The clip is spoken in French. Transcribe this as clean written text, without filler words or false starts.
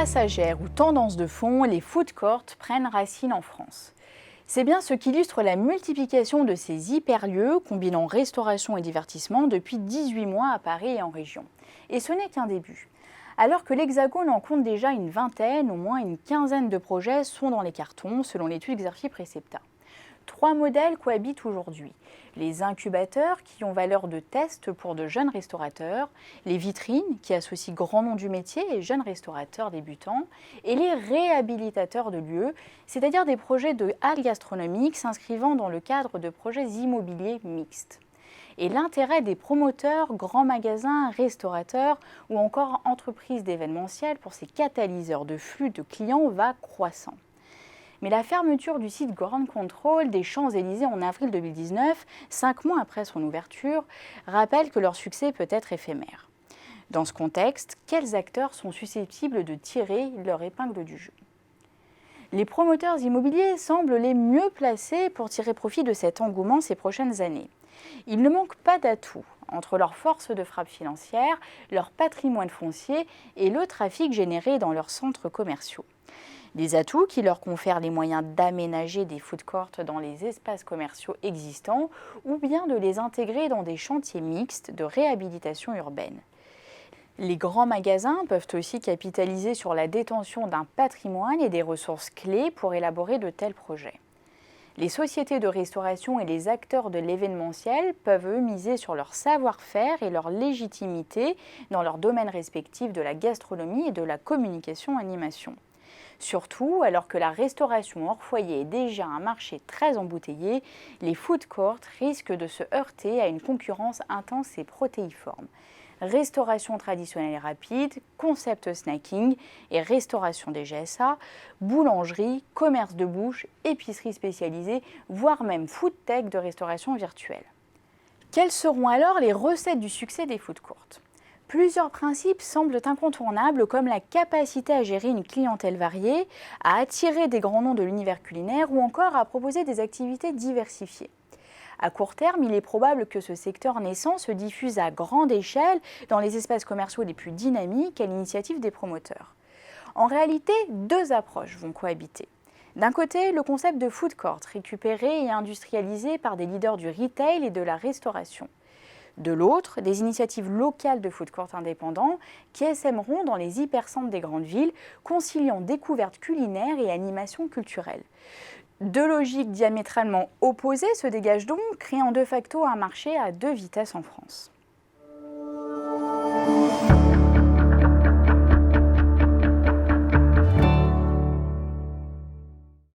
Passagère ou tendance de fond, les food courts prennent racine en France. C'est bien ce qu'illustre la multiplication de ces hyperlieux combinant restauration et divertissement depuis 18 mois à Paris et en région. Et ce n'est qu'un début. Alors que l'Hexagone en compte déjà une vingtaine, au moins une quinzaine de projets sont dans les cartons selon l'étude Xerfi Precepta. 3 modèles cohabitent aujourd'hui. Les incubateurs qui ont valeur de test pour de jeunes restaurateurs, les vitrines qui associent grands noms du métier et jeunes restaurateurs débutants, et les réhabilitateurs de lieux, c'est-à-dire des projets de halles gastronomiques s'inscrivant dans le cadre de projets immobiliers mixtes. Et l'intérêt des promoteurs, grands magasins, restaurateurs ou encore entreprises d'événementiel pour ces catalyseurs de flux de clients va croissant. Mais la fermeture du site Grand Control des Champs-Élysées en avril 2019, 5 mois après son ouverture, rappelle que leur succès peut être éphémère. Dans ce contexte, quels acteurs sont susceptibles de tirer leur épingle du jeu ? Les promoteurs immobiliers semblent les mieux placés pour tirer profit de cet engouement ces prochaines années. Ils ne manquent pas d'atouts entre leur force de frappe financière, leur patrimoine foncier et le trafic généré dans leurs centres commerciaux. Des atouts qui leur confèrent les moyens d'aménager des food courts dans les espaces commerciaux existants ou bien de les intégrer dans des chantiers mixtes de réhabilitation urbaine. Les grands magasins peuvent aussi capitaliser sur la détention d'un patrimoine et des ressources clés pour élaborer de tels projets. Les sociétés de restauration et les acteurs de l'événementiel peuvent eux miser sur leur savoir-faire et leur légitimité dans leurs domaines respectifs de la gastronomie et de la communication-animation. Surtout, alors que la restauration hors foyer est déjà un marché très embouteillé, les food courts risquent de se heurter à une concurrence intense et protéiforme. Restauration traditionnelle et rapide, concept snacking et restauration des GSA, boulangerie, commerce de bouche, épicerie spécialisée, voire même food tech de restauration virtuelle. Quelles seront alors les recettes du succès des food courts ? Plusieurs principes semblent incontournables comme la capacité à gérer une clientèle variée, à attirer des grands noms de l'univers culinaire ou encore à proposer des activités diversifiées. À court terme, il est probable que ce secteur naissant se diffuse à grande échelle dans les espaces commerciaux les plus dynamiques à l'initiative des promoteurs. En réalité, 2 approches vont cohabiter. D'un côté, le concept de food court récupéré et industrialisé par des leaders du retail et de la restauration. De l'autre, des initiatives locales de food court indépendants qui essaimeront dans les hypercentres des grandes villes, conciliant découvertes culinaires et animation culturelle. 2 logiques diamétralement opposées se dégagent donc, créant de facto un marché à 2 vitesses en France.